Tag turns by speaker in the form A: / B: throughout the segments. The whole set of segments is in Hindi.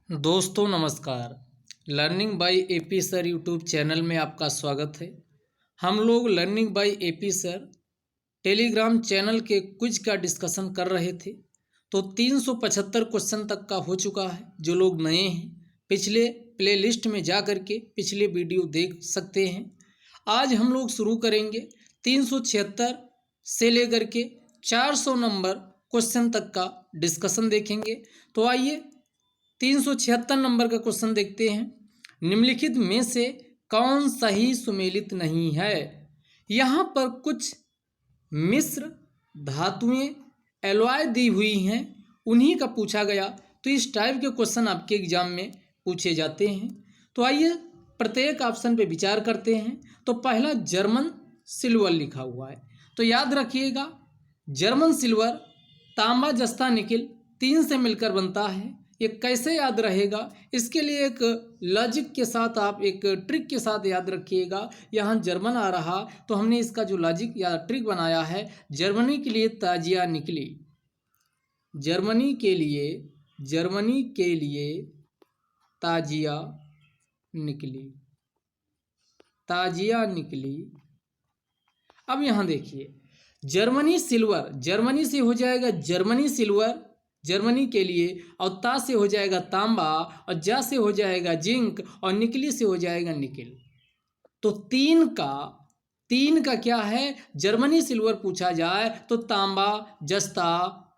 A: दोस्तों नमस्कार। Learning by AP sir YouTube channel में आपका स्वागत है। हम लोग learning by AP sir Telegram channel के क्विज का डिस्कशन कर रहे थे। तो 375 क्वेश्चन तक का हो चुका है। जो लोग नए हैं पिछले प्लेलिस्ट में जा कर के पिछले वीडियो देख सकते हैं। आज हम लोग शुरू करेंगे 376 से लेकर के 400 नंबर क्वेश्चन तक का डिस्कशन देखेंगे। तो आइए 376 नंबर का क्वेश्चन देखते हैं। निम्नलिखित में से कौन सही सुमेलित नहीं है। यहाँ पर कुछ मिश्र धातुएं एलॉय दी हुई हैं, उन्हीं का पूछा गया। तो इस टाइप के क्वेश्चन आपके एग्जाम में पूछे जाते हैं। तो आइए प्रत्येक ऑप्शन पे विचार करते हैं। तो पहला जर्मन सिल्वर लिखा हुआ है, तो याद रखिएगा जर्मन सिल्वर तांबा जस्ता निकिल 3 से मिलकर बनता है। ये कैसे याद रहेगा, इसके लिए एक लॉजिक के साथ आप एक ट्रिक के साथ याद रखिएगा। यहाँ जर्मन आ रहा तो हमने इसका जो लॉजिक या ट्रिक बनाया है, जर्मनी के लिए ताजिया निकली, जर्मनी के लिए ताजिया निकली, ताजिया निकली। अब यहाँ देखिए जर्मनी सिल्वर, जर्मनी से हो जाएगा जर्मनी सिल्वर जर्मनी के लिए, और ता से हो जाएगा तांबा, और जा से हो जाएगा जिंक, और निकली से हो जाएगा निकिल। तो तीन का क्या है, जर्मनी सिल्वर पूछा जाए तो तांबा जस्ता,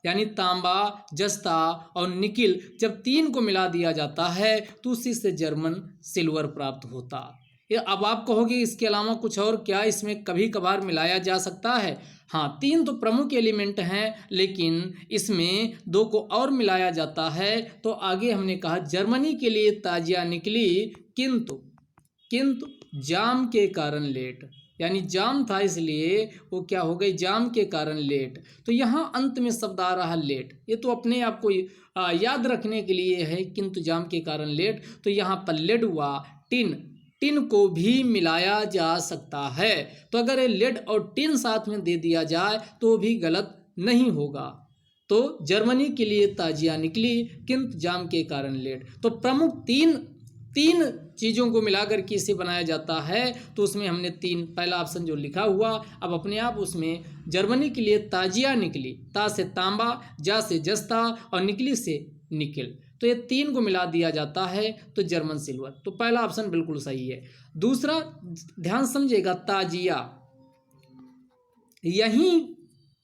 A: यानी तांबा जस्ता और निकिल जब 3 को मिला दिया जाता है तो उसी से जर्मन सिल्वर प्राप्त होता। ये अब आप कहोगे इसके अलावा कुछ और क्या इसमें कभी कभार मिलाया जा सकता है। हाँ, 3 तो प्रमुख एलिमेंट हैं, लेकिन इसमें 2 को और मिलाया जाता है। तो आगे हमने कहा जर्मनी के लिए ताजिया निकली, किंतु जाम के कारण लेट, यानी जाम था इसलिए वो क्या हो गई, जाम के कारण लेट। तो यहाँ अंत में शब्द आ रहा लेट, ये तो अपने आप को याद रखने के लिए है, किंतु जाम के कारण लेट। तो यहाँ पर लेड हुआ, टिन को भी मिलाया जा सकता है। तो अगर ये लेड और टिन साथ में दे दिया जाए तो भी गलत नहीं होगा। तो जर्मनी के लिए ताजिया निकली, किंतु जाम के कारण लेट। तो प्रमुख तीन चीज़ों को मिलाकर के इसे बनाया जाता है। तो उसमें हमने पहला ऑप्शन जो लिखा हुआ, अब अपने आप उसमें जर्मनी के लिए ताजिया निकली, ता से तांबा, जा से जस्ता और निकली से निकिल। तो ये 3 को मिला दिया जाता है तो जर्मन सिल्वर। तो पहला ऑप्शन बिल्कुल सही है। दूसरा ध्यान समझिएगा, ताजिया, यहीं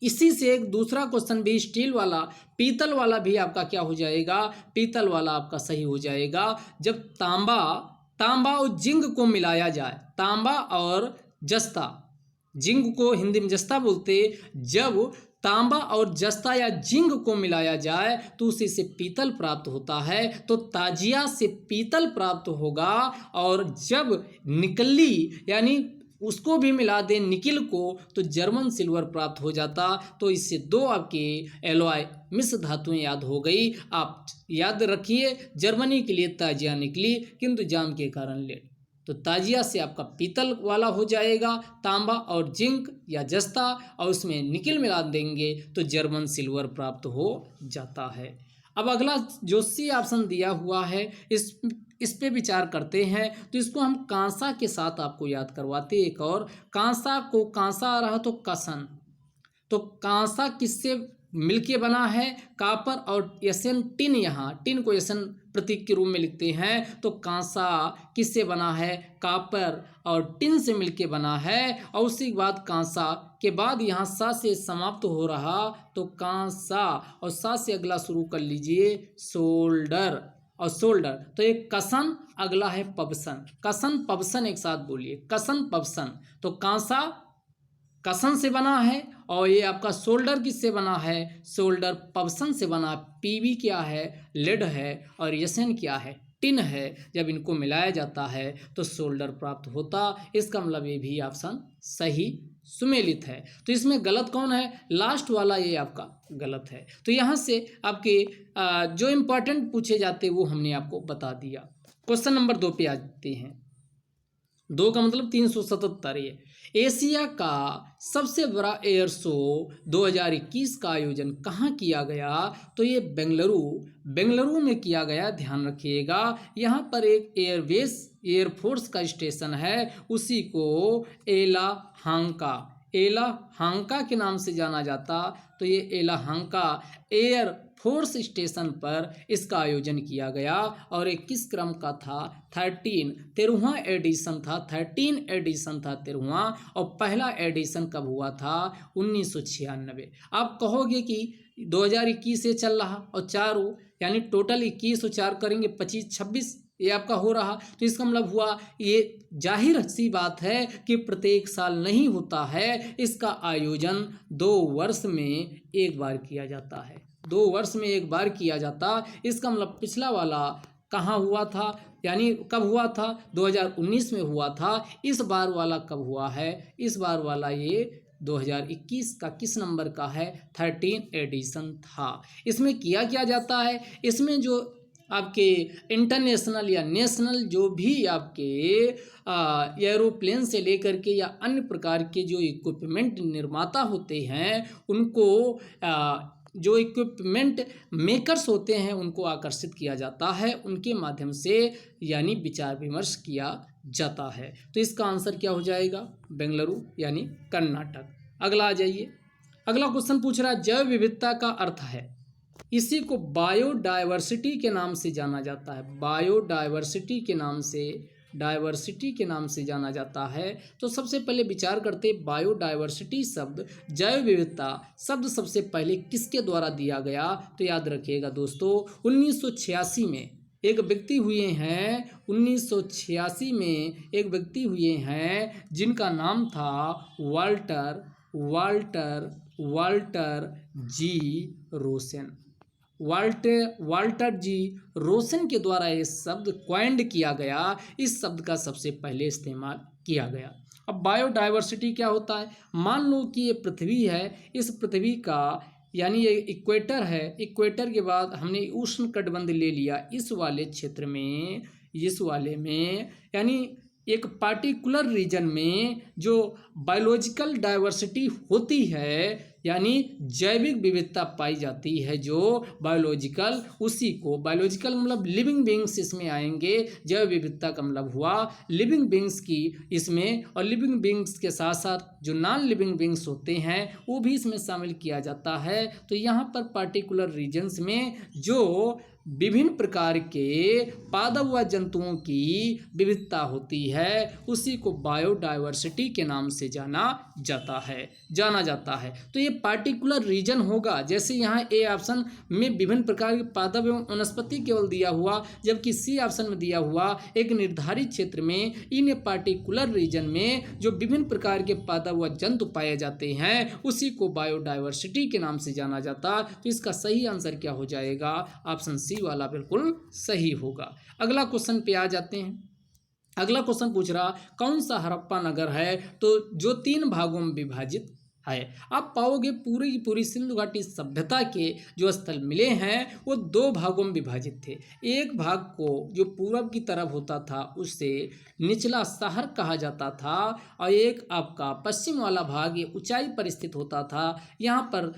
A: इसी से एक दूसरा क्वेश्चन भी स्टील वाला, पीतल वाला भी आपका क्या हो जाएगा, पीतल वाला आपका सही हो जाएगा। जब तांबा और जिंक को मिलाया जाए, तांबा और जस्ता, जिंक को हिंदी में जस्ता बोलते, जब तांबा और जस्ता या जिंक को मिलाया जाए तो उसी से पीतल प्राप्त होता है। तो ताजिया से पीतल प्राप्त होगा। और जब निकली यानी उसको भी मिला दें निकिल को, तो जर्मन सिल्वर प्राप्त हो जाता। तो इससे 2 आपके एलॉय मिश्र धातुएं याद हो गई। आप याद रखिए जर्मनी के लिए ताजिया निकली, किंतु जाम के कारण लेट। तो ताजिया से आपका पीतल वाला हो जाएगा, तांबा और जिंक या जस्ता, और उसमें निकिल मिला देंगे तो जर्मन सिल्वर प्राप्त हो जाता है। अब अगला जो सी ऑप्शन दिया हुआ है, इस पे विचार करते हैं। तो इसको हम कांसा के साथ आपको याद करवाते। एक और कांसा को कांसा आ रहा तो कसन, तो कांसा किससे मिलके बना है, कापर और यसन टिन, यहाँ टिन को यसन प्रतीक के रूप में लिखते हैं। तो कांसा किससे बना है, कापर और टिन से मिलके बना है। और उसी के बाद कांसा के बाद यहाँ सा से समाप्त हो रहा तो कांसा, और सा से अगला शुरू कर लीजिए शोल्डर, और शोल्डर। तो एक कसन, अगला है पबसन, कसन पबसन एक साथ बोलिए, कसन पबसन। तो कांसा कसन से बना है, और ये आपका शोल्डर किससे बना है, शोल्डर पबसन से बना। पीबी क्या है, लेड है, और यसन क्या है, टिन है। जब इनको मिलाया जाता है तो शोल्डर प्राप्त होता। इसका मतलब ये भी ऑप्शन सही सुमेलित है। तो इसमें गलत कौन है, लास्ट वाला ये आपका गलत है। तो यहाँ से आपके जो इम्पोर्टेंट पूछे जाते वो हमने आपको बता दिया। क्वेश्चन नंबर 2 पे आते हैं। 2 का मतलब 377। ये एशिया का सबसे बड़ा एयर शो 2021 का आयोजन कहाँ किया गया? तो ये बेंगलुरु में किया गया, ध्यान रखिएगा। यहाँ पर एक एयरबेस एयरफोर्स का स्टेशन है, उसी को एला हांका के नाम से जाना जाता। तो ये एला हांका एयर फोर्स स्टेशन पर इसका आयोजन किया गया और एक किस क्रम का था? 13वां एडिशन था। 13वां और पहला एडिशन कब हुआ था? 1996। आप कहोगे कि 2021 से चल रहा और 4 हो, यानी टोटल 21 और 4 करेंगे 25 26 ये आपका हो रहा। तो इसका मतलब हुआ, ये जाहिर सी बात है कि प्रत्येक साल नहीं होता है, इसका आयोजन 2 वर्ष में एक बार किया जाता है। 2 वर्ष में एक बार किया जाता। इसका मतलब पिछला वाला कहाँ हुआ था, यानी कब हुआ था? 2019 में हुआ था। इस बार वाला कब हुआ है? इस बार वाला ये 2021 का किस नंबर का है? 13 एडिशन था। इसमें किया क्या जाता है? इसमें जो आपके इंटरनेशनल या नेशनल जो भी आपके एरोप्लेन से लेकर के या अन्य प्रकार के जो इक्विपमेंट निर्माता होते हैं, उनको जो इक्विपमेंट मेकर्स होते हैं उनको आकर्षित किया जाता है, उनके माध्यम से यानी विचार विमर्श किया जाता है। तो इसका आंसर क्या हो जाएगा? बेंगलुरु यानी कर्नाटक। अगला आ जाइए। अगला क्वेश्चन पूछ रहा है जैव विविधता का अर्थ है, इसी को बायोडायवर्सिटी के नाम से जाना जाता है। बायोडायवर्सिटी के नाम से जाना जाता है। तो सबसे पहले विचार करते बायोडायवर्सिटी शब्द, जैव विविधता शब्द सबसे पहले किसके द्वारा दिया गया? तो याद रखिएगा दोस्तों, 1986 में एक व्यक्ति हुए हैं, 1986 में एक व्यक्ति हुए हैं जिनका नाम था Walter G Rosen. Walter G Rosen के द्वारा ये शब्द क्वाइंड किया गया। इस शब्द का सबसे पहले इस्तेमाल किया गया। अब बायोडायवर्सिटी क्या होता है? मान लो कि ये पृथ्वी है, इस पृथ्वी का यानी ये इक्वेटर है, इक्वेटर के बाद हमने उष्ण कटिबंध ले लिया। इस वाले क्षेत्र में, इस वाले में यानी एक पार्टिकुलर रीजन में जो बायोलॉजिकल डाइवर्सिटी होती है, यानी जैविक विविधता पाई जाती है जो बायोलॉजिकल, उसी को बायोलॉजिकल मतलब लिविंग बींग्स इसमें आएंगे। जैव विविधता का मतलब हुआ लिविंग बींग्स की इसमें, और लिविंग बींग्स के साथ साथ जो नॉन लिविंग बींग्स होते हैं वो भी इसमें शामिल किया जाता है। तो यहाँ पर पार्टिकुलर रीजन्स में जो विभिन्न प्रकार के पादप व जंतुओं की विविधता होती है उसी को बायोडायवर्सिटी के नाम से जाना जाता है। तो ये पार्टिकुलर रीजन होगा। जैसे यहाँ ए ऑप्शन में विभिन्न प्रकार के पादप एवं वनस्पति केवल दिया हुआ, जबकि सी ऑप्शन में दिया हुआ एक निर्धारित क्षेत्र में इन पार्टिकुलर रीजन में जो विभिन्न प्रकार के पादप व जंतु पाए जाते हैं उसी को बायोडायवर्सिटी के नाम से जाना जाता। तो इसका सही आंसर क्या हो जाएगा? ऑप्शन सी वाला बिल्कुल सही होगा। अगला क्वेश्चन पे आ जाते हैं। अगला क्वेश्चन पूछ रहा कौन सा हड़प्पा नगर है तो जो 3 भागों में विभाजित है। आप पाओगे पूरी की पूरी सिंधु घाटी सभ्यता के जो स्थल मिले हैं वो 2 भागों में विभाजित थे। एक भाग को जो पूर्व की तरफ होता था उसे निचला शहर कहा जाता था, और एक आपका पश्चिम वाला भाग ये ऊंचाई पर स्थित होता था। यहाँ पर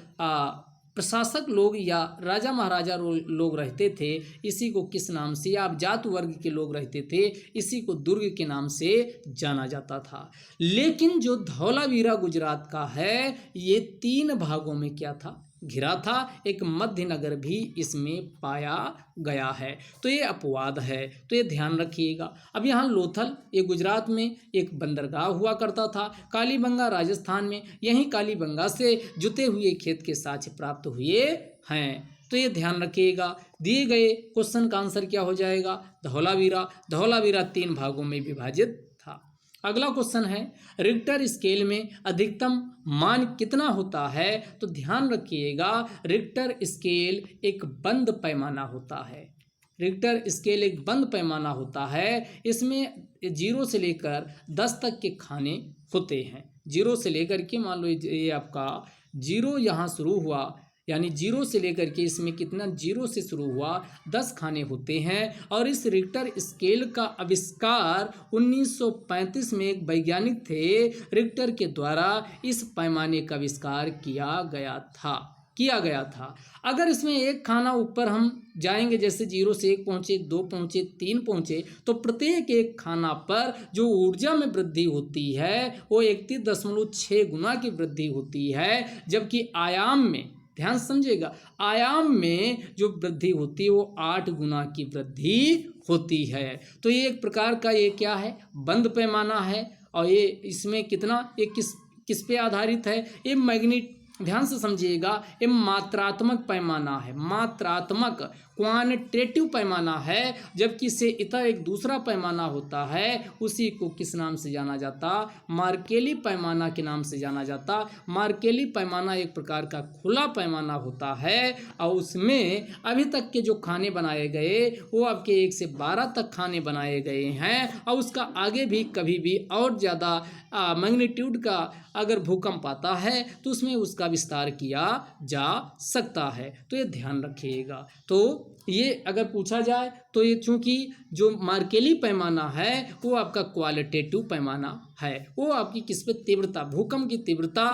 A: प्रशासक लोग या राजा महाराजा लोग रहते थे। इसी को किस नाम से, आप जात वर्ग के लोग रहते थे, इसी को दुर्ग के नाम से जाना जाता था। लेकिन जो धौलावीरा गुजरात का है ये 3 भागों में क्या था? घिरा था। एक मध्य नगर भी इसमें पाया गया है। तो ये अपवाद है, तो ये ध्यान रखिएगा। अब यहाँ लोथल ये गुजरात में एक बंदरगाह हुआ करता था। कालीबंगा राजस्थान में, यहीं कालीबंगा से जुते हुए खेत के साक्ष्य प्राप्त हुए हैं। तो ये ध्यान रखिएगा। दिए गए क्वेश्चन का आंसर क्या हो जाएगा? धौलावीरा 3 भागों में विभाजित था। अगला क्वेश्चन है रिक्टर स्केल में अधिकतम मान कितना होता है? तो ध्यान रखिएगा रिक्टर स्केल एक बंद पैमाना होता है। रिक्टर स्केल एक बंद पैमाना होता है। इसमें 0 से लेकर 10 तक के खाने होते हैं। 0 से लेकर के मान लो ये आपका 0 यहाँ शुरू हुआ, यानी 0 से लेकर के इसमें कितना 0 से शुरू हुआ 10 खाने होते हैं। और इस रिक्टर स्केल का आविष्कार 1935 में एक वैज्ञानिक थे रिक्टर के द्वारा इस पैमाने का आविष्कार किया गया था। अगर इसमें एक खाना ऊपर हम जाएंगे, जैसे 0 से 1 पहुँचे, 2 पहुँचे, 3 पहुँचे, तो प्रत्येक एक खाना पर जो ऊर्जा में वृद्धि होती है वो 31.6 गुना की वृद्धि होती है, जबकि आयाम में, ध्यान समझिएगा, आयाम में जो वृद्धि होती है वो 8 गुना की वृद्धि होती है। तो ये एक प्रकार का ये क्या है, बंद पैमाना है। और ये इसमें कितना, ये किस पे आधारित है, ये मैग्नेट, ध्यान से समझिएगा, ये मात्रात्मक पैमाना है, मात्रात्मक क्वांटिटेटिव पैमाना है। जबकि इससे इतर एक दूसरा पैमाना होता है, उसी को किस नाम से जाना जाता, मार्केली पैमाना के नाम से जाना जाता। मार्केली पैमाना एक प्रकार का खुला पैमाना होता है और उसमें अभी तक के जो खाने बनाए गए वो आपके 1 से 12 तक खाने बनाए गए हैं, और उसका आगे भी कभी भी और ज़्यादा मैग्नीट्यूड का अगर भूकंप आता है तो उसमें उसका विस्तार किया जा सकता है। तो ये ध्यान रखिएगा। तो ये अगर पूछा जाए तो ये चूंकि जो मार्केली पैमाना है वो आपका क्वालिटेटिव पैमाना है, वो आपकी किस पे तीव्रता, भूकंप की तीव्रता,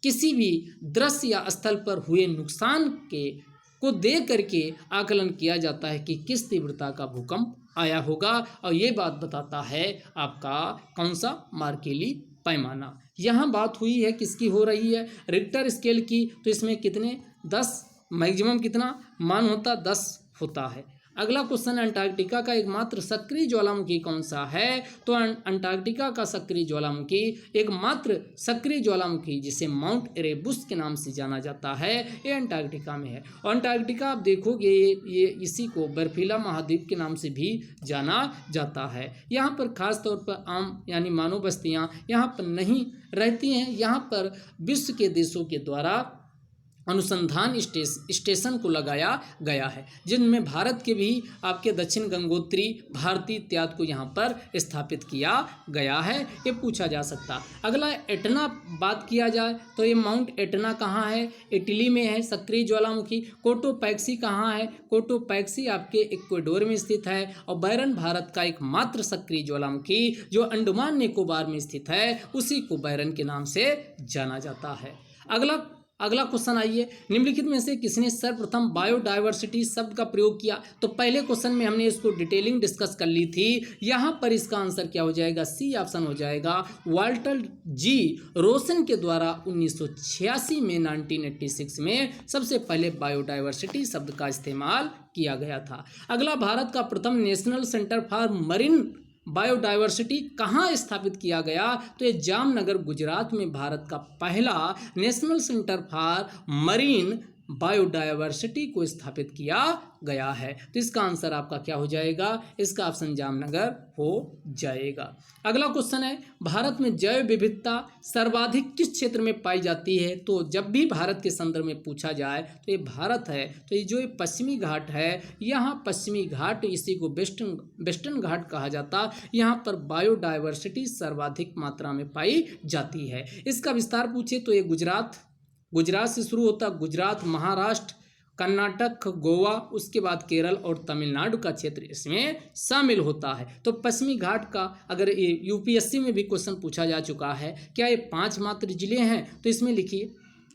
A: किसी भी दृश्य या स्थल पर हुए नुकसान को देख करके आकलन किया जाता है कि किस तीव्रता का भूकंप आया होगा, और ये बात बताता है आपका कौन सा, मार्केली पैमाना। यहाँ बात हुई है किसकी हो रही है, रिक्टर स्केल की। तो इसमें कितने 10 मैक्सिमम कितना मान होता, 10 होता है। अगला क्वेश्चन, अंटार्कटिका का एकमात्र सक्रिय ज्वालामुखी कौन सा है। तो अंटार्कटिका का सक्रिय ज्वालामुखी, एकमात्र सक्रिय ज्वालामुखी जिसे माउंट एरेबस के नाम से जाना जाता है, ये अंटार्कटिका में है। और अंटार्कटिका आप देखोगे ये इसी को बर्फीला महाद्वीप के नाम से भी जाना जाता है। यहाँ पर खास तौर पर आम यानी मानव बस्तियाँ यहाँ पर नहीं रहती हैं। यहाँ पर विश्व के देशों के द्वारा अनुसंधान स्टेशन को लगाया गया है, जिनमें भारत के भी आपके दक्षिण गंगोत्री, भारती इत्यादि को यहाँ पर स्थापित किया गया है। ये पूछा जा सकता। अगला एटना बात किया जाए तो ये माउंट एटना कहाँ है, इटली में है सक्रिय ज्वालामुखी। कोटोपैक्सी कहाँ है, कोटोपैक्सी आपके इक्वाडोर में स्थित है। और बैरन भारत का एकमात्र सक्रिय ज्वालामुखी जो अंडमान निकोबार में स्थित है, उसी को बैरन के नाम से जाना जाता है। अगला क्वेश्चन आइए, निम्नलिखित में से किसने सर्वप्रथम बायोडायवर्सिटी शब्द का प्रयोग किया। तो पहले क्वेश्चन में हमने इसको डिटेलिंग डिस्कस कर ली थी। यहाँ पर इसका आंसर क्या हो जाएगा, सी ऑप्शन हो जाएगा। वाल्टर जी रोसन के द्वारा 1986 में 1986 में सबसे पहले बायोडायवर्सिटी शब्द का इस्तेमाल किया गया था। अगला, भारत का प्रथम national centre for marine biodiversity कहाँ स्थापित किया गया। तो ये जामनगर गुजरात में भारत का पहला national centre for marine biodiversity को स्थापित किया गया है। तो इसका आंसर आपका क्या हो जाएगा, इसका ऑप्शन जामनगर हो जाएगा। अगला क्वेश्चन है, भारत में जैव विविधता सर्वाधिक किस क्षेत्र में पाई जाती है। तो जब भी भारत के संदर्भ में पूछा जाए तो ये भारत है। तो ये जो पश्चिमी घाट है, यहाँ पश्चिमी घाट, इसी को वेस्टर्न घाट कहा जाता, यहाँ पर बायोडायवर्सिटी सर्वाधिक मात्रा में पाई जाती है। इसका विस्तार पूछे तो ये गुजरात से शुरू होता, गुजरात, महाराष्ट्र, कर्नाटक, गोवा, उसके बाद केरल और तमिलनाडु का क्षेत्र इसमें शामिल होता है। तो पश्चिमी घाट का अगर ये यूपीएससी में भी क्वेश्चन पूछा जा चुका है, क्या ये 5 मात्र जिले हैं। तो इसमें लिखिए,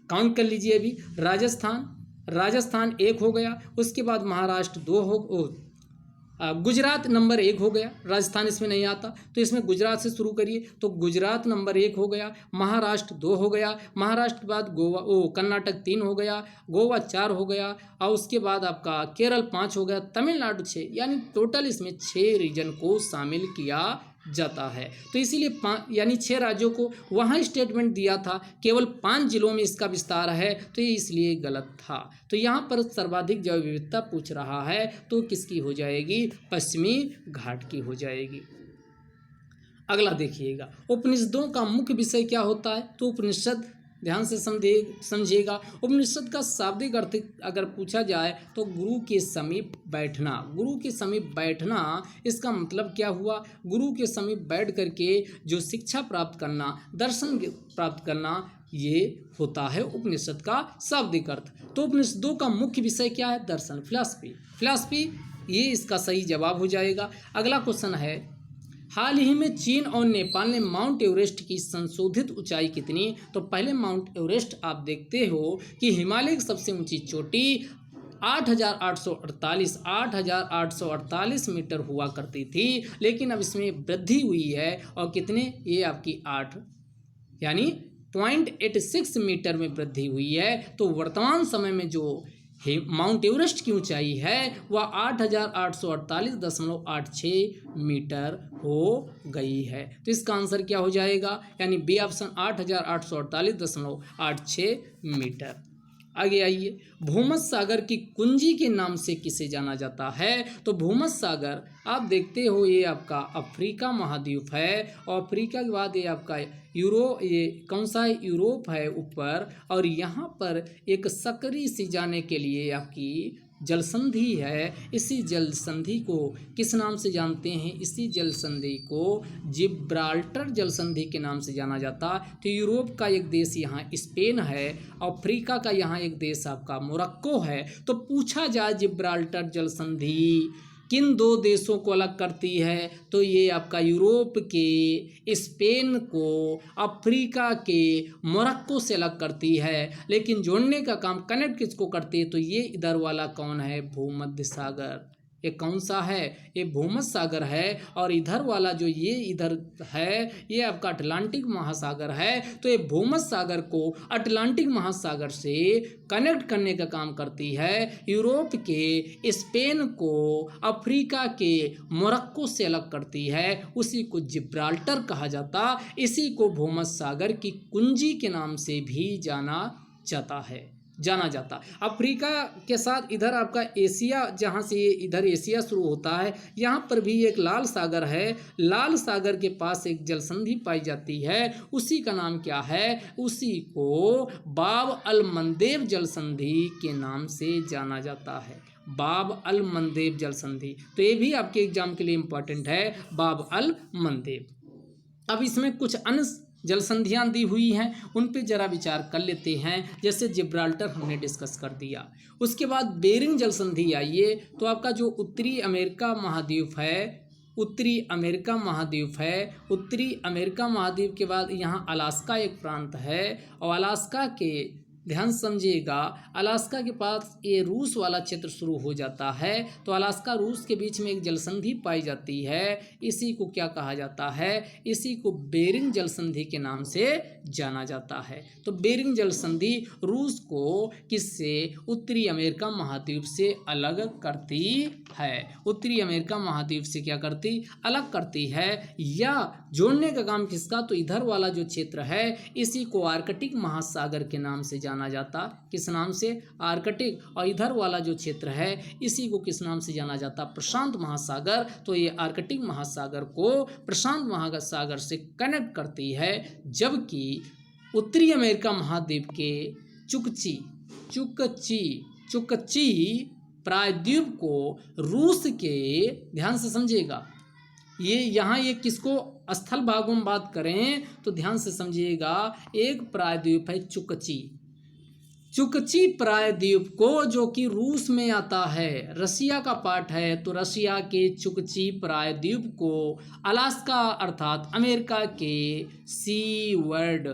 A: काउंट कर लीजिए अभी, राजस्थान 1 हो गया, उसके बाद महाराष्ट्र 2 गुजरात नंबर 1 हो गया, राजस्थान इसमें नहीं आता। तो इसमें गुजरात से शुरू करिए, तो गुजरात नंबर 1 हो गया, महाराष्ट्र 2 हो गया, महाराष्ट्र के बाद कर्नाटक 3 हो गया, गोवा 4 हो गया, और उसके बाद आपका केरल 5 हो गया, तमिलनाडु 6, यानी टोटल इसमें 6 रीजन को शामिल किया जाता है। तो इसीलिए यानी 6 राज्यों को वहाँ स्टेटमेंट दिया था, केवल 5 जिलों में इसका विस्तार है, तो ये इसलिए गलत था। तो यहाँ पर सर्वाधिक जैव विविधता पूछ रहा है, तो किसकी हो जाएगी, पश्चिमी घाट की हो जाएगी। अगला देखिएगा, उपनिषदों का मुख्य विषय क्या होता है। तो उपनिषद, ध्यान से समझिएगा, उपनिषद का शाब्दिक अर्थ अगर पूछा जाए तो गुरु के समीप बैठना। गुरु के समीप बैठना, इसका मतलब क्या हुआ, गुरु के समीप बैठ करके जो शिक्षा प्राप्त करना, दर्शन प्राप्त करना, ये होता है उपनिषद का शाब्दिक अर्थ। तो उपनिषदों का मुख्य विषय क्या है? दर्शन, फिलॉसफी, ये इसका सही जवाब हो जाएगा। अगला क्वेश्चन है, हाल ही में चीन और नेपाल ने माउंट एवरेस्ट की संशोधित ऊंचाई कितनी? तो पहले माउंट एवरेस्ट आप देखते हो कि हिमालय की सबसे ऊंची चोटी 8,848 मीटर हुआ करती थी, लेकिन अब इसमें वृद्धि हुई है और कितने? ये आपकी 8 यानी 0.86 मीटर में वृद्धि हुई है। तो वर्तमान समय में जो माउंट एवरेस्ट की ऊंचाई है वह 8,848.86 मीटर हो गई है। तो इसका आंसर क्या हो जाएगा? यानी बी ऑप्शन 8,848.86 मीटर। आगे आइए, भूमध्य सागर की कुंजी के नाम से किसे जाना जाता है? तो भूमध्य सागर आप देखते हो ये आपका अफ्रीका महाद्वीप है, और अफ्रीका के बाद ये आपका ये कौन सा है? यूरोप है ऊपर, और यहाँ पर एक सकरी सी जाने के लिए आपकी जल संधि है। इसी जल संधि को किस नाम से जानते हैं? इसी जल संधि को जिब्राल्टर जल संधि के नाम से जाना जाता। तो यूरोप का एक देश यहाँ स्पेन है, अफ्रीका का यहाँ एक देश आपका मोरक्को है। तो पूछा जाए जिब्राल्टर जल संधि किन दो देशों को अलग करती है? तो ये आपका यूरोप के स्पेन को अफ्रीका के मोरक्को से अलग करती है। लेकिन जोड़ने का काम कनेक्ट किसको करती है? तो ये इधर वाला कौन है? भूमध्य सागर। ये कौन सा है? ये भूमध्य सागर है। और इधर वाला जो ये इधर है ये आपका अटलांटिक महासागर है। तो ये भूमध्य सागर को अटलांटिक महासागर से कनेक्ट करने का काम करती है। यूरोप के स्पेन को अफ्रीका के मोरक्को से अलग करती है। उसी को जिब्राल्टर कहा जाता। इसी को भूमध्य सागर की कुंजी के नाम से भी जाना जाता। अफ्रीका के साथ इधर आपका एशिया, जहाँ से ये इधर एशिया शुरू होता है, यहाँ पर भी एक लाल सागर है। लाल सागर के पास एक जल संधि पाई जाती है, उसी का नाम क्या है? उसी को बाब अल मंदेब जल संधि के नाम से जाना जाता है। बाब अल मंदेब जल संधि, तो ये भी आपके एग्जाम के लिए इंपॉर्टेंट है, बाब अल मंदेब। अब इसमें कुछ अन्य जल संधियाँ दी हुई हैं, उन पे जरा विचार कर लेते हैं। जैसे जिब्राल्टर हमने डिस्कस कर दिया। उसके बाद बेरिंग जल संधि आइए, तो आपका जो उत्तरी अमेरिका महाद्वीप है, के बाद यहाँ अलास्का एक प्रांत है, और अलास्का के ध्यान समझिएगा, अलास्का के पास ये रूस वाला क्षेत्र शुरू हो जाता है। तो अलास्का रूस के बीच में एक जल संधि पाई जाती है। इसी को क्या कहा जाता है? इसी को बेरिंग जल संधि के नाम से जाना जाता है। तो बेरिंग जल संधि रूस को किससे? उत्तरी अमेरिका महाद्वीप से अलग करती है। उत्तरी अमेरिका महाद्वीप से क्या करती? अलग करती है। या जोड़ने का काम किसका? तो इधर वाला जो क्षेत्र है इसी को आर्कटिक महासागर के नाम से जाना जाता। किस नाम से? आर्कटिक। और इधर वाला जो क्षेत्र है इसी को किस नाम से जाना जाता? प्रशांत महासागर। तो ये आर्कटिक महासागर को प्रशांत महासागर से कनेक्ट करती है। जबकि उत्तरी अमेरिका महाद्वीप के चुकची प्रायद्वीप को रूस के, ध्यान से समझिएगा, ये यहाँ ये किसको स्थल भागों में बात करें तो ध्यान से समझिएगा, एक प्रायद्वीप है चुकची प्रायद्वीप को, जो कि रूस में आता है, रसिया का पार्ट है। तो रसिया के चुकची प्रायद्वीप को अलास्का अर्थात अमेरिका के सीवर्ड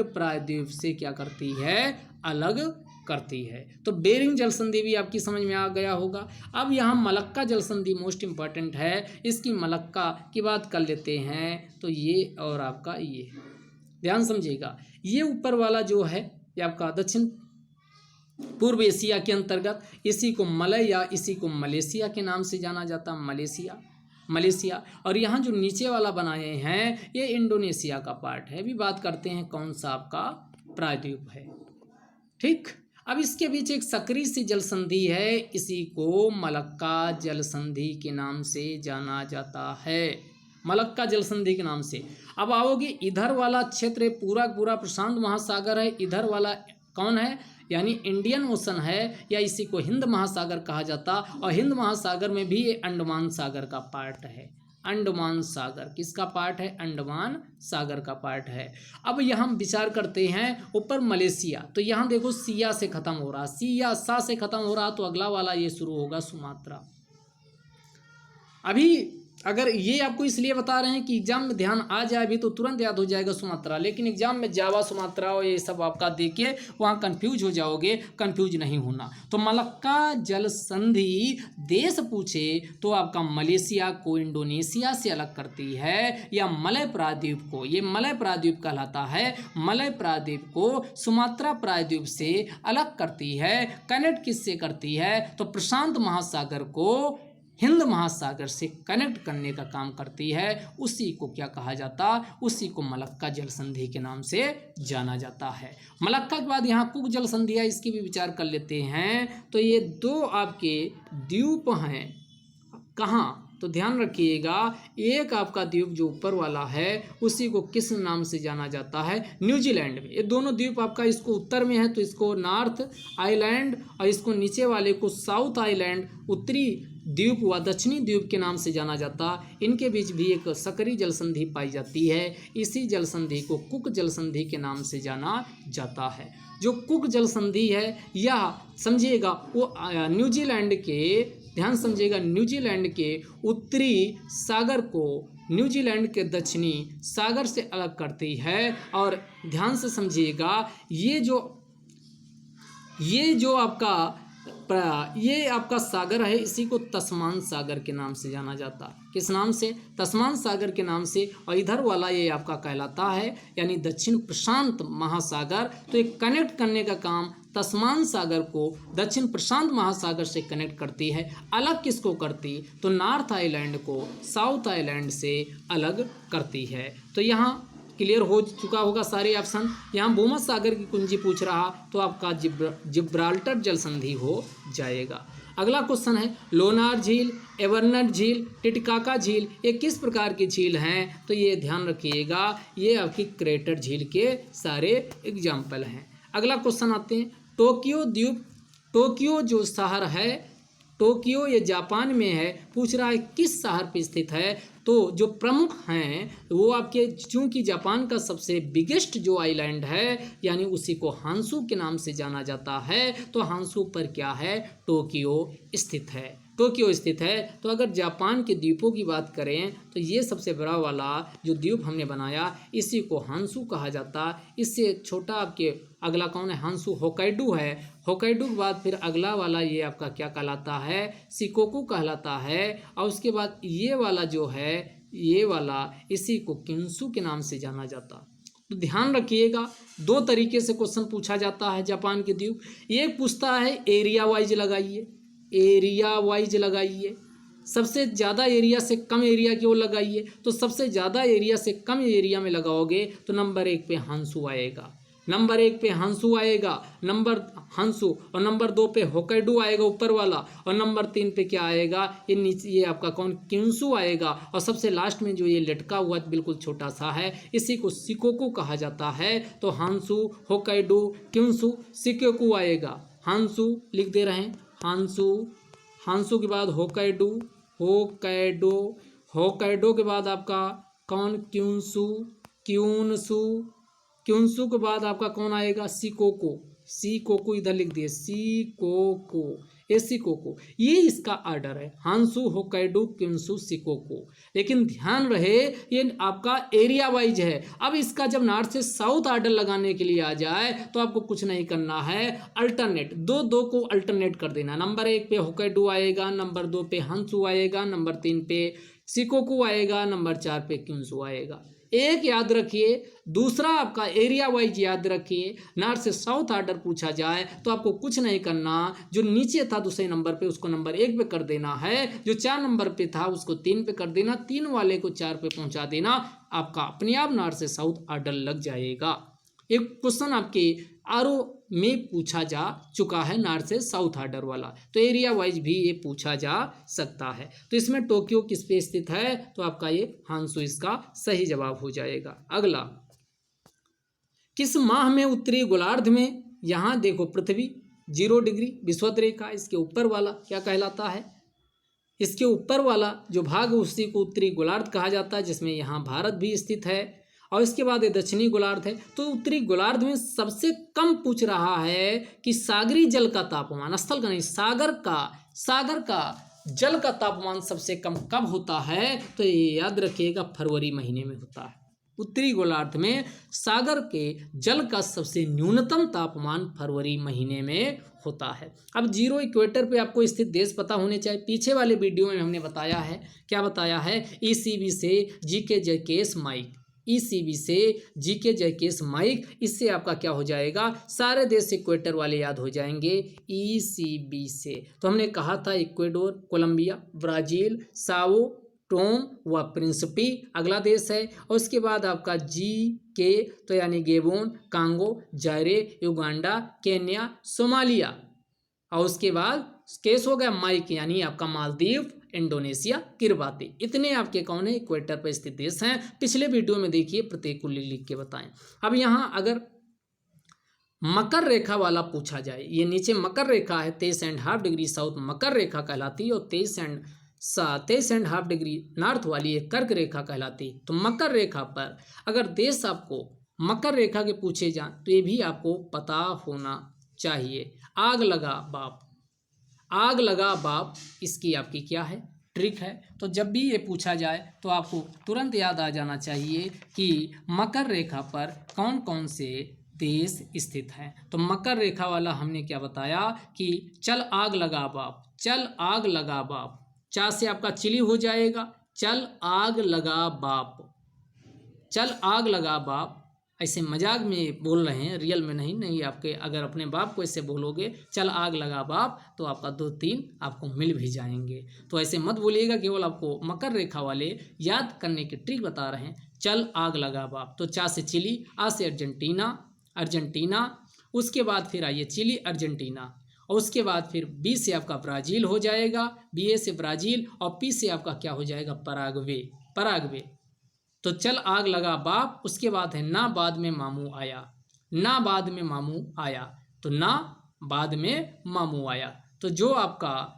A: प्रायद्वीप से क्या करती है? अलग करती है। तो बेरिंग जल संधि भी आपकी समझ में आ गया होगा। अब यहाँ मलक्का जल संधि मोस्ट इंपॉर्टेंट है, इसकी मलक्का की बात कर लेते हैं। तो ये और आपका ये ध्यान समझिएगा, ये ऊपर वाला जो है ये आपका दक्षिण पूर्व एशिया के अंतर्गत, इसी को मलय या इसी को मलेशिया के नाम से जाना जाता, मलेशिया। और यहाँ जो नीचे वाला बनाए हैं ये इंडोनेशिया का पार्ट है। अभी बात करते हैं कौन सा आपका प्रायद्वीप है। ठीक, अब इसके बीच एक सक्रिय सी जल संधि है, इसी को मलक्का जल संधि के नाम से जाना जाता है, मलक्का जल संधि के नाम से। अब आओगे इधर वाला क्षेत्र पूरा प्रशांत महासागर है, इधर वाला कौन है? यानी इंडियन ओशन है, या इसी को हिंद महासागर कहा जाता। और हिंद महासागर में भी ये अंडमान सागर का पार्ट है, अंडमान सागर किसका पार्ट है? अंडमान सागर का पार्ट है। अब यहाँ हम विचार करते हैं ऊपर मलेशिया, तो यहाँ देखो सिया से खत्म हो रहा, सिया सा से खत्म हो रहा, तो अगला वाला ये शुरू होगा सुमात्रा। अभी अगर ये आपको इसलिए बता रहे हैं कि एग्जाम में ध्यान आ जाए भी तो तुरंत याद हो जाएगा सुमात्रा, लेकिन एग्जाम में जावा सुमात्रा और ये सब आपका देखिए वहाँ कंफ्यूज हो जाओगे, कंफ्यूज नहीं होना। तो मलक्का जल संधि देश पूछे तो आपका मलेशिया को इंडोनेशिया से अलग करती है, या मलय प्रायद्वीप को, ये मलय प्रायद्वीप कहलाता है, मलय प्रायद्वीप को सुमात्रा प्रायद्वीप से अलग करती है। कनेक्ट किससे करती है? तो प्रशांत महासागर को हिंद महासागर से कनेक्ट करने का काम करती है। उसी को क्या कहा जाता? उसी को मलक्का जल संधि के नाम से जाना जाता है। मलक्का के बाद यहाँ कुक जल संधि है, इसकी भी विचार कर लेते हैं। तो ये दो आपके द्वीप हैं, कहाँ? तो ध्यान रखिएगा, एक आपका द्वीप जो ऊपर वाला है उसी को किस नाम से जाना जाता है? न्यूजीलैंड में। ये दोनों द्वीप आपका, इसको उत्तर में है तो इसको नॉर्थ आइलैंड और इसको नीचे वाले को साउथ आइलैंड, उत्तरी द्वीप व दक्षिणी द्वीप के नाम से जाना जाता। इनके बीच भी एक सकरी जल संधि पाई जाती है, इसी जल संधि को कुक जल संधि के नाम से जाना जाता है। जो कुक जल संधि है यह समझिएगा वो न्यूजीलैंड के, ध्यान समझिएगा, न्यूजीलैंड के उत्तरी सागर को न्यूजीलैंड के दक्षिणी सागर से अलग करती है। और ध्यान से समझिएगा, ये आपका सागर है, इसी को तस्मान सागर के नाम से जाना जाता। किस नाम से? तस्मान सागर के नाम से। और इधर वाला ये आपका कहलाता है यानी दक्षिण प्रशांत महासागर। तो ये कनेक्ट करने का काम तस्मान सागर को दक्षिण प्रशांत महासागर से कनेक्ट करती है। अलग किसको करती? तो नॉर्थ आइलैंड को साउथ आइलैंड से अलग करती है। तो यहाँ क्लियर हो चुका होगा सारे ऑप्शन। यहाँ भूमध्य सागर की कुंजी पूछ रहा तो आपका जिब्राल्टर जल संधि हो जाएगा। अगला क्वेश्चन है लोनार झील, एवरनट झील, टिटिकाका झील, ये किस प्रकार की झील हैं? तो ये ध्यान रखिएगा, ये आपकी क्रेटर झील के सारे एग्जाम्पल हैं। अगला क्वेश्चन आते हैं टोक्यो द्वीप। टोक्यो जो शहर है, टोक्यो ये जापान में है, पूछ रहा है किस शहर पे स्थित है? तो जो प्रमुख हैं वो आपके, चूंकि जापान का सबसे बिगेस्ट जो आइलैंड है यानी उसी को हांसू के नाम से जाना जाता है, तो हांसू पर क्या है? टोक्यो स्थित है, टोक्यो स्थित है। तो अगर जापान के द्वीपों की बात करें तो ये सबसे बड़ा वाला जो द्वीप हमने बनाया इसी को हांसू कहा जाता। इससे छोटा आपके अगला कौन है? हांसू होकाइडो है। होकाइडो के बाद फिर अगला वाला ये आपका क्या कहलाता है? शिकोकू कहलाता है। और उसके बाद ये वाला जो है, ये वाला इसी को किन्सू के नाम से जाना जाता। तो ध्यान रखिएगा, दो तरीके से क्वेश्चन पूछा जाता है जापान के द्वीप। एक पूछता है एरिया वाइज लगाइए, एरिया वाइज लगाइए, सबसे ज़्यादा एरिया से कम एरिया की ओर लगाइए। तो सबसे ज़्यादा एरिया से कम एरिया में लगाओगे तो नंबर 1 पे हांसू आएगा, नंबर 1 पे हांसू आएगा, नंबर हांसू, और नंबर 2 पे होकाइडो आएगा ऊपर वाला, और नंबर 3 पे क्या आएगा? ये नीचे, ये आपका कौन? किन्सू आएगा। और सबसे लास्ट में जो ये लटका हुआ बिल्कुल छोटा सा है इसी को शिकोकू कहा जाता है। तो हांसू, होकाइडो, किन्सू, शिकोकू आएगा। हांसू लिख दे रहे हैं, हांसू, हांसू के बाद होकाइडो, होकाइडो, होकाइडो के बाद आपका कौन? क्यूनसू, क्यूनसू, क्यूनसू के बाद आपका कौन आएगा? शिकोकू, शिकोकू इधर लिख दिए, शिकोकू, ये शिकोकू, ये इसका ऑर्डर है, हांसू, होकाइडो, क्यूनसू, शिकोकू। लेकिन ध्यान रहे ये आपका एरिया वाइज है। अब इसका जब नॉर्थ से साउथ ऑर्डर लगाने के लिए आ जाए तो आपको कुछ नहीं करना है, अल्टरनेट, दो को अल्टरनेट कर देना। नंबर 1 पे होकाइडो आएगा, नंबर 2 पे हांसू आएगा, नंबर 3 पे शिकोकू आएगा, नंबर 4 पे क्यूनसू आएगा। एक याद रखिए, दूसरा आपका एरिया वाइज याद रखिए। नॉर्थ से साउथ ऑर्डर पूछा जाए तो आपको कुछ नहीं करना, जो नीचे था दूसरे नंबर पे उसको नंबर 1 पे कर देना है, जो 4 नंबर पे था उसको 3 पे कर देना, 3 वाले को 4 पे पहुंचा देना, आपका अपने आप नॉर्थ से साउथ ऑर्डर लग जाएगा। एक क्वेश्चन आपके आरओ में पूछा जा चुका है नॉर्थ से साउथ ऑर्डर वाला, तो एरिया वाइज भी ये पूछा जा सकता है। तो इसमें टोक्यो किस पे स्थित है? तो आपका ये हांसू इसका सही जवाब हो जाएगा। अगला, किस माह में उत्तरी गोलार्ध में, यहाँ देखो पृथ्वी 0 डिग्री विषुवत रेखा, इसके ऊपर वाला क्या कहलाता है? इसके ऊपर वाला जो भाग है उसी को उत्तरी गोलार्ध कहा जाता है, जिसमें यहाँ भारत भी स्थित है। और इसके बाद ये दक्षिणी गोलार्ध है। तो उत्तरी गोलार्ध में सबसे कम पूछ रहा है कि सागरी जल का तापमान, स्थल का नहीं, सागर का जल का तापमान सबसे कम कब होता है, तो ये याद रखिएगा फरवरी महीने में होता है। उत्तरी गोलार्ध में सागर के जल का सबसे न्यूनतम तापमान फरवरी महीने में होता है। अब जीरो इक्वेटर पे आपको स्थित देश पता होने चाहिए। पीछे वाले वीडियो में हमने बताया है, क्या बताया है, ईसीबी से जीके जयकेस माइक, ईसीबी से जीके जयकेस माइक, इससे आपका क्या हो जाएगा, सारे देश इक्वेटर वाले याद हो जाएंगे ईसीबी से। तो हमने कहा था Ecuador, Colombia, Brazil, Sao Tome व प्रिंसिपी अगला देश है। और उसके बाद आपका जी के, तो यानी गेबोन, कांगो, जायरे, युगांडा, केन्या, सोमालिया। और उसके बाद केस हो गया माइक, यानी आपका मालदीव, इंडोनेशिया, किरबाती। इतने आपके कौन है, इक्वेटर पर स्थित देश हैं। पिछले वीडियो में देखिए, प्रत्येक को लिख के बताएं। अब यहाँ अगर मकर रेखा वाला पूछा जाए, ये नीचे मकर रेखा है 23.5 डिग्री साउथ मकर रेखा कहलाती है, और 23.5 डिग्री नॉर्थ वाली एक कर्क रेखा कहलाती है। तो मकर रेखा पर अगर देश आपको मकर रेखा के पूछे जाएं तो ये भी आपको पता होना चाहिए। आग लगा बाप, आग लगा बाप, इसकी आपकी क्या है, ट्रिक है। तो जब भी ये पूछा जाए तो आपको तुरंत याद आ जाना चाहिए कि मकर रेखा पर कौन कौन से देश स्थित हैं। तो मकर रेखा वाला हमने क्या बताया कि चल आग लगा बाप, चल आग लगा बाप, चा से आपका चिली हो जाएगा, चल आग लगा बाप, चल आग लगा बाप। ऐसे मजाक में बोल रहे हैं, रियल में नहीं। नहीं, आपके अगर अपने बाप को ऐसे बोलोगे चल आग लगा बाप, तो आपका 2-3 आपको मिल भी जाएंगे। तो ऐसे मत बोलिएगा, केवल आपको मकर रेखा वाले याद करने की ट्रिक बता रहे हैं। चल आग लगा बाप, तो चा से चिली, आ से अर्जेंटीना, अर्जेंटीना, उसके बाद फिर आइए चिली, अर्जेंटीना, और उसके बाद फिर बी से आपका ब्राज़ील हो जाएगा, बी ए से ब्राज़ील, और पी से आपका क्या हो जाएगा, पराग्वे, पराग्वे। तो चल आग लगा बाप, उसके बाद है ना बाद में मामू आया, ना बाद में मामू आया, तो ना बाद में मामू आया। तो जो आपका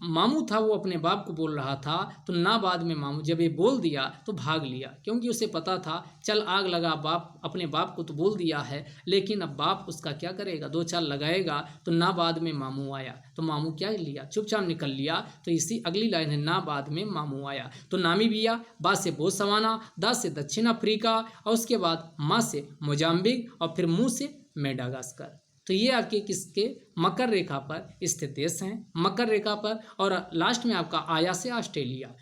A: मामू था वो अपने बाप को बोल रहा था, तो ना बाद में मामू जब ये बोल दिया तो भाग लिया, क्योंकि उसे पता था चल आग लगा बाप, अपने बाप को तो बोल दिया है, लेकिन अब बाप उसका क्या करेगा, 2 चाल लगाएगा। तो ना बाद में मामू आया, तो मामू क्या लिया, चुपचाप निकल लिया। तो इसी अगली लाइन है ना बाद में मामू आया। तो नामीबिया, बा से बोत्सवाना, दा से दक्षिण अफ्रीका, और उसके बाद मा से मोजाम्बिक, और फिर मुँह से मेडागास्कर। तो ये आपके किसके, मकर रेखा पर स्थित देश हैं, मकर रेखा पर। और लास्ट में आपका आया से ऑस्ट्रेलिया।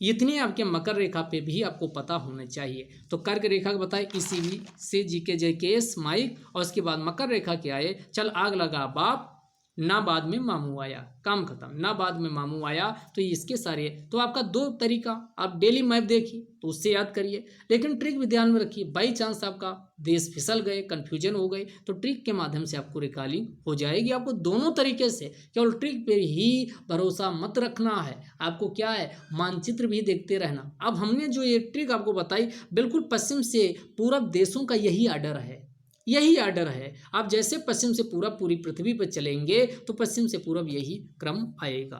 A: इतने आपके मकर रेखा पे भी आपको पता होना चाहिए। तो कर्क रेखा का बताए ईसीबी से जीके जयकेस माइक, और उसके बाद मकर रेखा के आए चल आग लगा बाप, ना बाद में मामू आया, काम खत्म, ना बाद में मामू आया। तो इसके सारे, तो आपका 2 तरीका, आप डेली मैप देखिए तो उससे याद करिए, लेकिन ट्रिक भी ध्यान में रखिए। बाई चांस आपका देश फिसल गए, कन्फ्यूजन हो गए, तो ट्रिक के माध्यम से आपको रिकॉलिंग हो जाएगी। आपको दोनों तरीके से, केवल ट्रिक पे ही भरोसा मत रखना है, आपको क्या है, मानचित्र भी देखते रहना। अब हमने जो ये ट्रिक आपको बताई, बिल्कुल पश्चिम से पूरब देशों का यही आर्डर है, यही आर्डर है। आप जैसे पश्चिम से पूरब पूरी पृथ्वी पर चलेंगे तो पश्चिम से पूरब यही क्रम आएगा।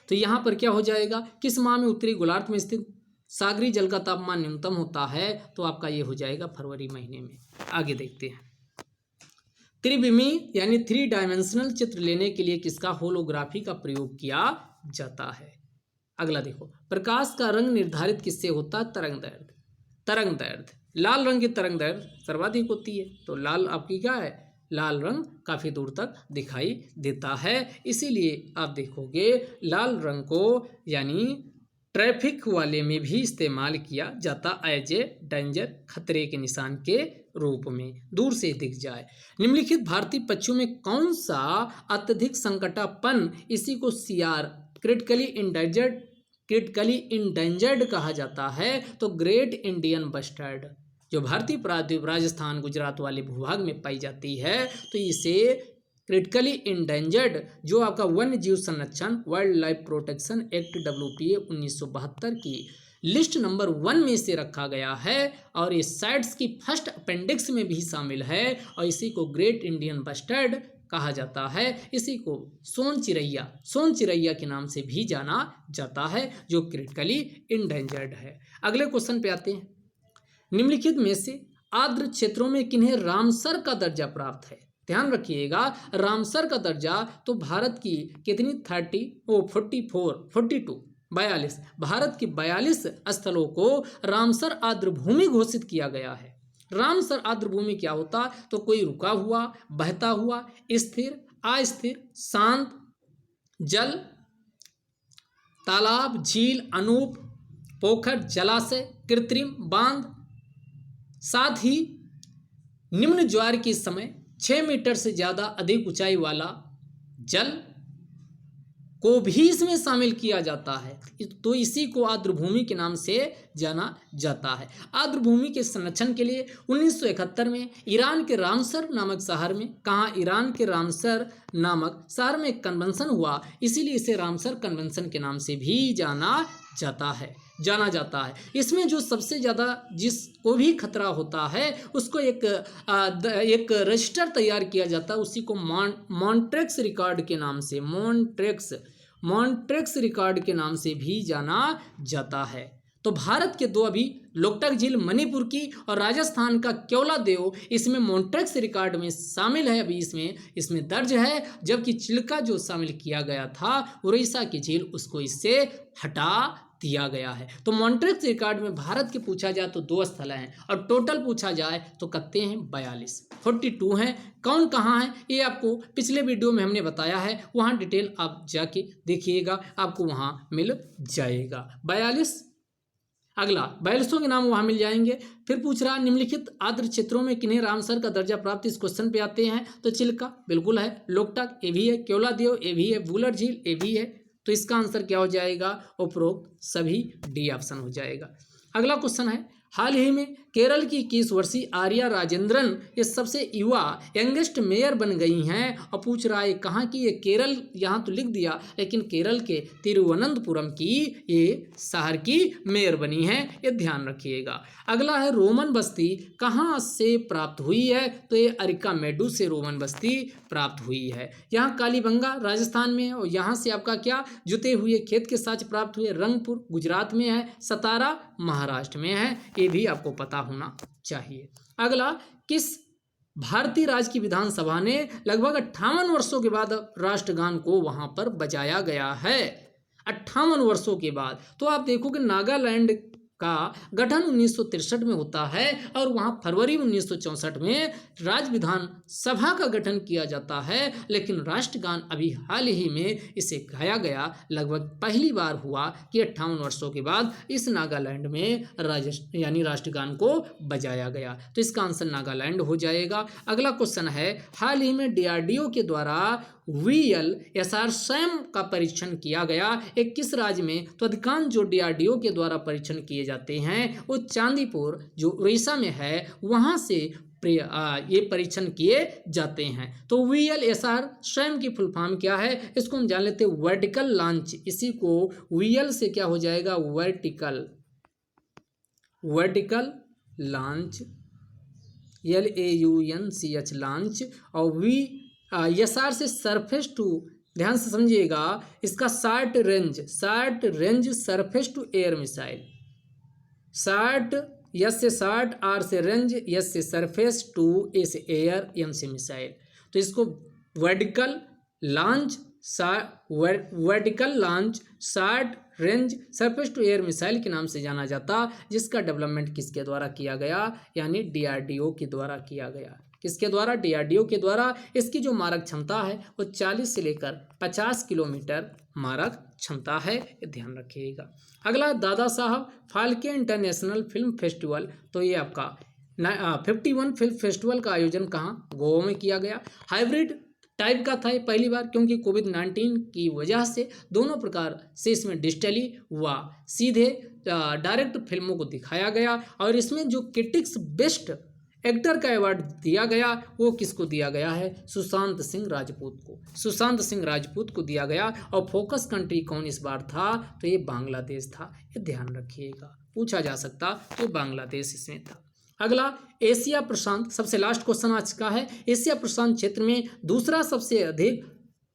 A: तो यहाँ पर क्या हो जाएगा, किस माह में उत्तरी गोलार्ध में स्थित सागरी जल का तापमान न्यूनतम होता है, तो आपका ये हो जाएगा फरवरी महीने में। आगे देखते हैं। त्रिविमी यानी 3 डायमेंशनल चित्र लेने के लिए किसका, होलोग्राफी का प्रयोग किया जाता है। अगला देखो, प्रकाश का रंग निर्धारित किससे होता है, तरंग दैर्घ्य, तरंग दैर्घ्य। लाल रंग की तरंग दैर्घ्य सर्वाधिक होती है, तो लाल आपकी क्या है, लाल रंग काफ़ी दूर तक दिखाई देता है। इसीलिए आप देखोगे लाल रंग को यानी ट्रैफिक वाले में भी इस्तेमाल किया जाता, एज ए डेंजर, खतरे के निशान के रूप में, दूर से दिख जाए। निम्नलिखित भारतीय पक्षियों में कौन सा अत्यधिक संकटापन, इसी को CR क्रिटिकली इंडेंजर्ड कहा जाता है, तो ग्रेट इंडियन बस्टर्ड, जो भारतीय प्रायद्वीप राजस्थान गुजरात वाले भूभाग में पाई जाती है, तो इसे क्रिटिकली इंडेंजर्ड, जो आपका वन्य जीव संरक्षण wild life protection act WPA 1972 की लिस्ट नंबर 1 में इसे रखा गया है, और इस साइट्स की फर्स्ट अपेंडिक्स में भी शामिल है, और इसी को ग्रेट इंडियन बस्टर्ड कहा जाता है। इसी को सोन चिरैया के नाम से भी जाना जाता है, जो क्रिटिकली इंडेंजर्ड है। अगले क्वेश्चन पे आते हैं। निम्नलिखित में से आर्द्र क्षेत्रों में किन्हें रामसर का दर्जा प्राप्त है? ध्यान रखिएगा, रामसर का दर्जा तो भारत की कितनी 42 भारत की 42 स्थलों को रामसर आर्द्र भूमि घोषित किया गया है। रामसर आर्द्र भूमि क्या होता? तो कोई रुका हुआ, बहता हुआ, स्थिर, अस्थिर, शांत जल, तालाब, झील, अनूप, पोखर, जलाशय, कृत्रिम बांध, साथ ही निम्न ज्वार के समय 6 मीटर से ज्यादा अधिक ऊंचाई वाला जल को भी इसमें शामिल किया जाता है। तो इसी को आर्द्रभूमि के नाम से जाना जाता है। आर्द्रभूमि के संरक्षण के लिए 1971 में ईरान के रामसर नामक शहर में, ईरान के रामसर नामक शहर में एक कन्वेंशन हुआ, इसीलिए इसे रामसर कन्वेंशन के नाम से भी जाना जाता है। इसमें जो सबसे ज़्यादा जिसको भी खतरा होता है उसको एक रजिस्टर तैयार किया जाता है, उसी को मॉन्ट्रेक्स रिकॉर्ड के नाम से मॉन्ट्रेक्स रिकॉर्ड के नाम से भी जाना जाता है। तो भारत के दो अभी लोकटक झील मणिपुर की और राजस्थान का केवलादेव इसमें मॉन्ट्रेक्स रिकॉर्ड में शामिल है, अभी इसमें दर्ज है। जबकि चिल्का जो शामिल किया गया था उड़ीसा की झील, उसको इससे हटा दिया गया है। तो मॉन्ट्रेक्स रिकॉर्ड में भारत के पूछा जाए तो 2 स्थल हैं और टोटल पूछा जाए तो कितने हैं? 42 हैं। कौन कहाँ है ये आपको पिछले वीडियो में हमने बताया है, वहाँ डिटेल आप जाके देखिएगा, आपको वहाँ मिल जाएगा। 42 अगला 42 के नाम वहाँ मिल जाएंगे। फिर पूछ रहा निम्नलिखित आर्द्र क्षेत्रों में किन्हें रामसर का दर्जा प्राप्त? इस क्वेश्चन पे आते हैं तो चिल्का बिल्कुल है, लोकटक ये भी है, केवलादेव ये भी है, वुलर झील ये भी है। तो इसका आंसर क्या हो जाएगा? उपरोक्त सभी डी ऑप्शन हो जाएगा। अगला क्वेश्चन है, हाल ही में केरल की 21 वर्षीय आर्या राजेंद्रन ये सबसे युवा यंगेस्ट मेयर बन गई हैं। और पूछ रहा है कहाँ की? ये केरल, यहाँ तो लिख दिया, लेकिन केरल के तिरुवनंतपुरम की ये शहर की मेयर बनी है, ये ध्यान रखिएगा। अगला है रोमन बस्ती कहाँ से प्राप्त हुई है? तो ये अरिकामेडू से रोमन बस्ती प्राप्त हुई है। यहाँ कालीबंगा राजस्थान में है और यहाँ से आपका क्या जुते हुए खेत के साथ प्राप्त हुए रंगपुर गुजरात में है, सतारा महाराष्ट्र में है, ये भी आपको पता होना चाहिए। अगला, किस भारतीय राज्य की विधानसभा ने लगभग 58 वर्षों के बाद राष्ट्रगान को वहां पर बजाया गया है? 58 वर्षों के बाद। तो आप देखोगे नागालैंड का गठन 1963 में होता है और वहां फरवरी 1964 में राज्य विधानसभा का गठन किया जाता है, लेकिन राष्ट्रगान अभी हाल ही में इसे गाया गया। लगभग पहली बार हुआ कि 58 वर्षों के बाद इस नागालैंड में यानी राष्ट्रगान को बजाया गया। तो इसका आंसर नागालैंड हो जाएगा। अगला क्वेश्चन है, हाल ही में DRDO के द्वारा VLSR स्वयं का परीक्षण किया गया, एक किस राज्य में? तो अधिकांश जो DRDO के द्वारा परीक्षण किए जाते हैं वो चांदीपुर जो उड़ीसा में है वहां से ये परीक्षण किए जाते हैं। तो VLSR स्वयं की फुल फॉर्म क्या है? इसको हम जान लेते हैं, वर्टिकल लॉन्च। इसी को VL से क्या हो जाएगा? Vertical launch, LAUNCH launch. और VSR से सरफेस टू, ध्यान से समझिएगा, इसका short range surface to air missile. Short S से शॉर्ट, आर से रेंज, यस से सरफेस, टू ए से एयर, एम से मिसाइल। तो इसको vertical launch short range surface to air missile के नाम से जाना जाता, जिसका डेवलपमेंट किसके द्वारा किया गया? यानी DRDO के द्वारा किया गया। किसके द्वारा? DRDO के द्वारा। इसकी जो मारक क्षमता है वो 40 से लेकर 50 किलोमीटर मारक क्षमता है, ये ध्यान रखिएगा। अगला, Dada Saheb Phalke international film festival. तो ये आपका 51 फिल्म फेस्टिवल का आयोजन कहाँ? गोवा में किया गया। हाइब्रिड टाइप का था ये पहली बार, क्योंकि कोविड-19 की वजह से दोनों प्रकार से इसमें डिजिटली व सीधे डायरेक्ट फिल्मों को दिखाया गया। और इसमें जो क्रिटिक्स बेस्ट एक्टर का अवार्ड दिया गया वो किसको दिया गया है? सुशांत सिंह राजपूत को दिया गया। और फोकस कंट्री कौन इस बार था? तो ये बांग्लादेश था, ये ध्यान रखिएगा, पूछा जा सकता तो बांग्लादेश इसमें था। अगला एशिया प्रशांत, सबसे लास्ट क्वेश्चन आज का है, एशिया प्रशांत क्षेत्र में दूसरा सबसे अधिक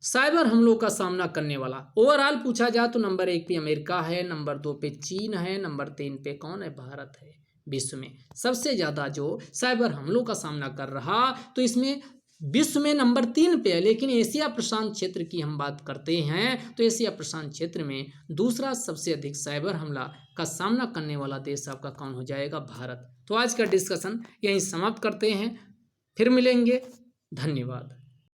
A: साइबर हमलों का सामना करने वाला। ओवरऑल पूछा जाए तो नंबर 1 पे अमेरिका है, नंबर 2 पे चीन है, नंबर 3 पे कौन है, भारत है। विश्व में सबसे ज़्यादा जो साइबर हमलों का सामना कर रहा, तो इसमें विश्व में नंबर 3 पे है, लेकिन एशिया प्रशांत क्षेत्र की हम बात करते हैं तो एशिया प्रशांत क्षेत्र में दूसरा सबसे अधिक साइबर हमला का सामना करने वाला देश आपका कौन हो जाएगा, भारत। तो आज का डिस्कशन यहीं समाप्त करते हैं, फिर मिलेंगे, धन्यवाद।